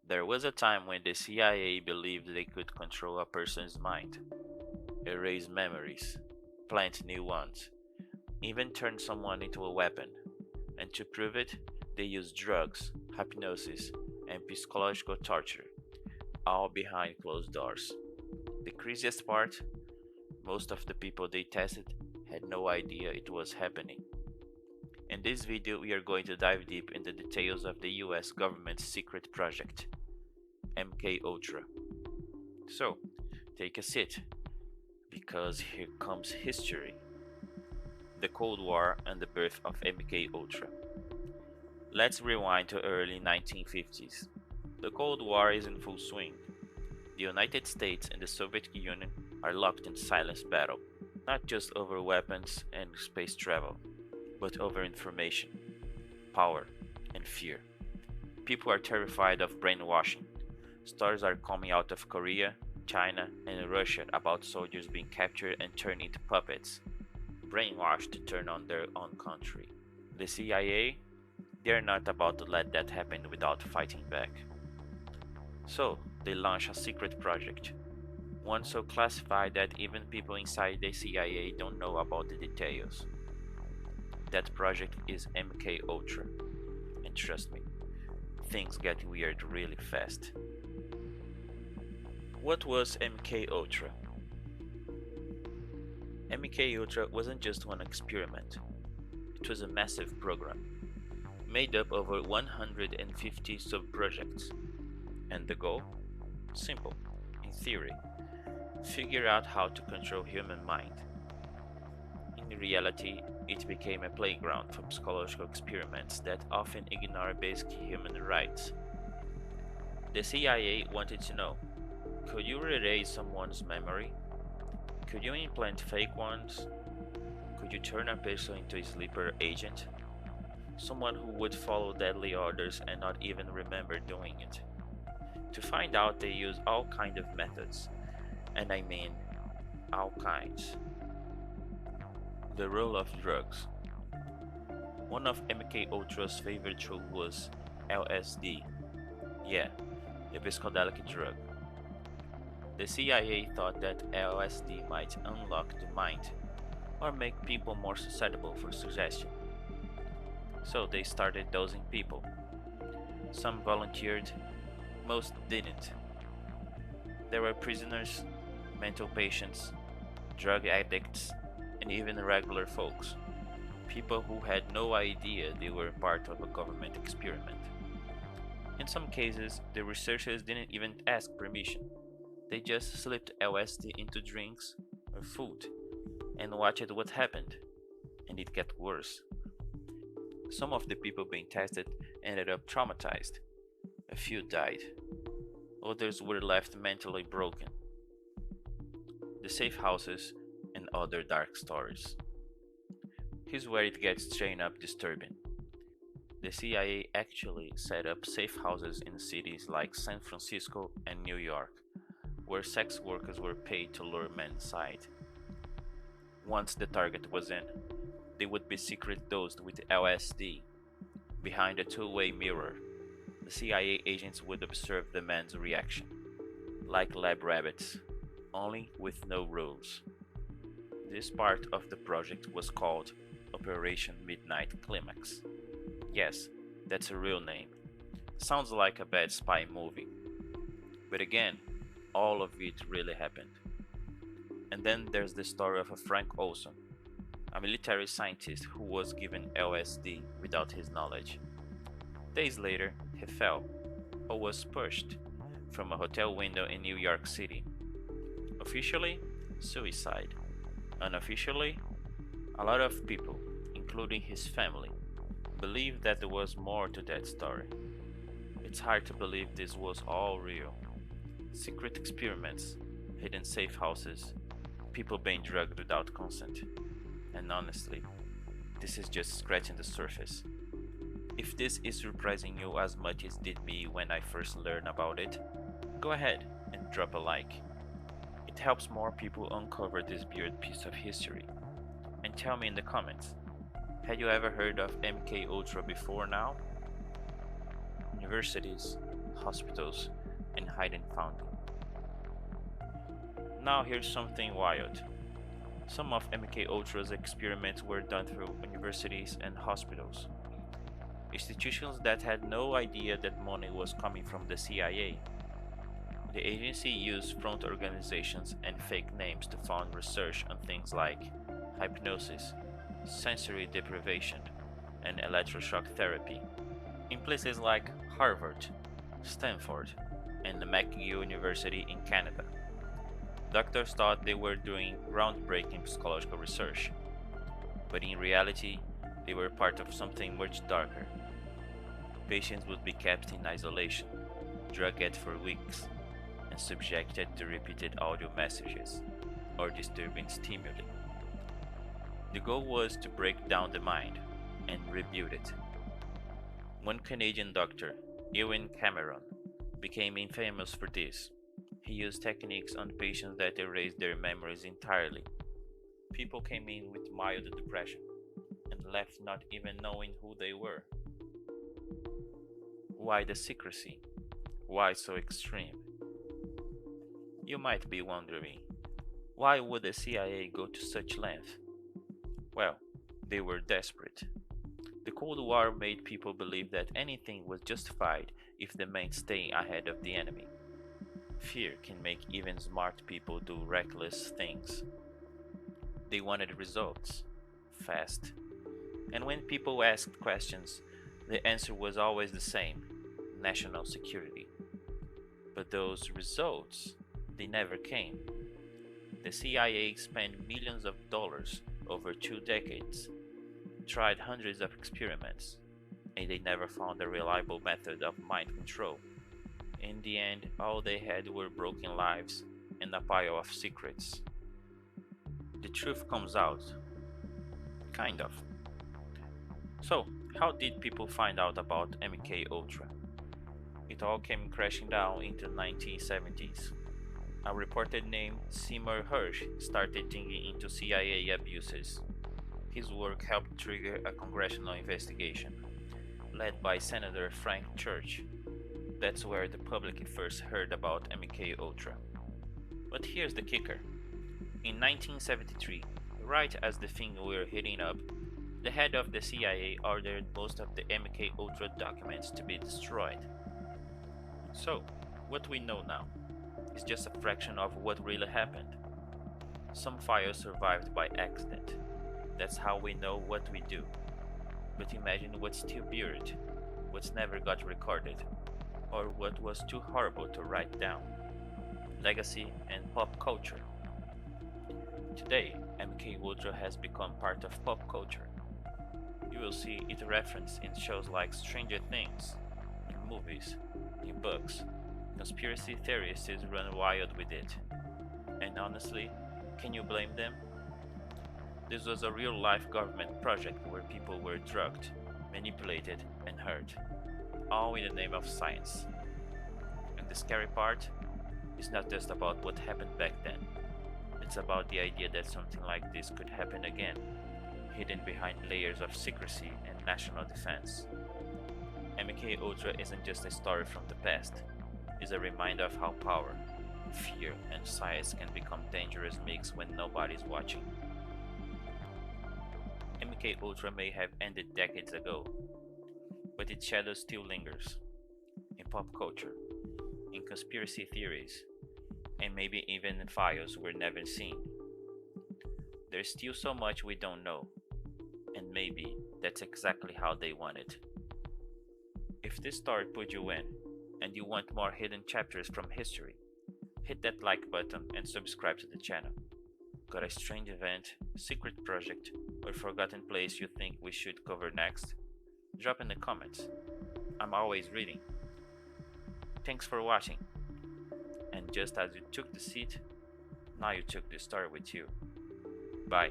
There was a time when the CIA believed they could control a person's mind, erase memories, plant new ones, even turn someone into a weapon. And to prove it, they used drugs, hypnosis, and psychological torture, all behind closed doors. The craziest part, most of the people they tested had no idea it was happening. In this video, we are going to dive deep into the details of the US government's secret project, MK Ultra. So, take a seat, because here comes history. The Cold War and the birth of MK Ultra. Let's rewind to early 1950s. The Cold War is in full swing. The United States and the Soviet Union are locked in silent battle, not just over weapons and space travel, but over information, power, and fear. People are terrified of brainwashing. Stories are coming out of Korea, China, and Russia about soldiers being captured and turned into puppets, brainwashed to turn on their own country. The CIA, they're not about to let that happen without fighting back. So, they launch a secret project, one so classified that even people inside the CIA don't know about the details. That project is MK Ultra, and trust me, things get weird really fast. What was MK Ultra? MK Ultra wasn't just one experiment. It was a massive program, made up of over 150 sub-projects. And the goal? Simple, in theory. Figure out how to control human mind. In reality, it became a playground for psychological experiments that often ignore basic human rights. The CIA wanted to know, could you erase someone's memory? Could you implant fake ones? Could you turn a person into a sleeper agent? Someone who would follow deadly orders and not even remember doing it. To find out, they use all kinds of methods, and I mean all kinds. The role of drugs. One of MK Ultra's favorite tools was LSD. Yeah, the psychedelic drug. The CIA thought that LSD might unlock the mind or make people more susceptible for suggestion. So they started dosing people. Some volunteered, most didn't. There were prisoners, mental patients, drug addicts, and even regular folks. People who had no idea they were part of a government experiment. In some cases, the researchers didn't even ask permission. They just slipped LSD into drinks or food and watched what happened. And it got worse. Some of the people being tested ended up traumatized. A few died. Others were left mentally broken. The safe houses and other dark stories. Here's where it gets straight up disturbing. The CIA actually set up safe houses in cities like San Francisco and New York, where sex workers were paid to lure men inside. Once the target was in, they would be secret dosed with LSD. Behind a two-way mirror, the CIA agents would observe the man's reaction, like lab rabbits, only with no rules. This part of the project was called Operation Midnight Climax. Yes, that's a real name. Sounds like a bad spy movie. But again, all of it really happened. And then there's the story of a Frank Olson, a military scientist who was given LSD without his knowledge. Days later, he fell, or was pushed, from a hotel window in New York City. Officially, suicide. Unofficially, a lot of people, including his family, believe that there was more to that story. It's hard to believe this was all real. Secret experiments, hidden safe houses, people being drugged without consent. And honestly, this is just scratching the surface. If this is surprising you as much as it did me when I first learned about it, go ahead and drop a like. It helps more people uncover this weird piece of history. And tell me in the comments, had you ever heard of MK Ultra before now? Universities, hospitals, and hidden funding. Now here's something wild. Some of MK Ultra's experiments were done through universities and hospitals, institutions that had no idea that money was coming from the CIA. The agency used front organizations and fake names to fund research on things like hypnosis, sensory deprivation, and electroshock therapy. In places like Harvard, Stanford, and the McGill University in Canada, doctors thought they were doing groundbreaking psychological research, but in reality, they were part of something much darker. Patients would be kept in isolation, drugged for weeks, and subjected to repeated audio messages or disturbing stimuli. The goal was to break down the mind and rebuild it. One Canadian doctor, Ewan Cameron, became infamous for this. He used techniques on patients that erased their memories entirely. People came in with mild depression and left not even knowing who they were. Why the secrecy? Why so extreme? You might be wondering, why would the CIA go to such length? Well, they were desperate. The Cold War made people believe that anything was justified if the meant staying ahead of the enemy. Fear can make even smart people do reckless things. They wanted results, fast. And when people asked questions, the answer was always the same: national security. But those results, they never came. The CIA spent millions of dollars over 2 decades, tried hundreds of experiments, and they never found a reliable method of mind control. In the end, all they had were broken lives and a pile of secrets. The truth comes out. Kind of. So, how did people find out about MK Ultra? It all came crashing down in the 1970s. A reporter named Seymour Hersh started digging into CIA abuses. His work helped trigger a congressional investigation, led by Senator Frank Church. That's where the public first heard about MK Ultra. But here's the kicker. In 1973, right as the thing were heating up, the head of the CIA ordered most of the MK Ultra documents to be destroyed. So, what we know now is just a fraction of what really happened. Some files survived by accident. That's how we know what we do. But imagine what's still buried, what's never got recorded, or what was too horrible to write down. Legacy and pop culture. Today, MK Ultra has become part of pop culture. You will see it referenced in shows like Stranger Things, in movies, in books. Conspiracy theorists run wild with it. And honestly, can you blame them? This was a real life government project where people were drugged, manipulated, and hurt, all in the name of science. And the scary part is not just about what happened back then, it's about the idea that something like this could happen again, hidden behind layers of secrecy and national defense. MK Ultra isn't just a story from the past, it's a reminder of how power, fear, and science can become dangerous mix when nobody's watching. MK Ultra may have ended decades ago, but its shadow still lingers in pop culture, in conspiracy theories, and maybe even in files we're never seen. There's still so much we don't know, and maybe that's exactly how they want it. If this story put you in, and you want more hidden chapters from history, hit that like button and subscribe to the channel. Got a strange event, secret project, or forgotten place you think we should cover next? Drop in the comments. I'm always reading. Thanks for watching. And just as you took the seat, now you took the story with you. Bye.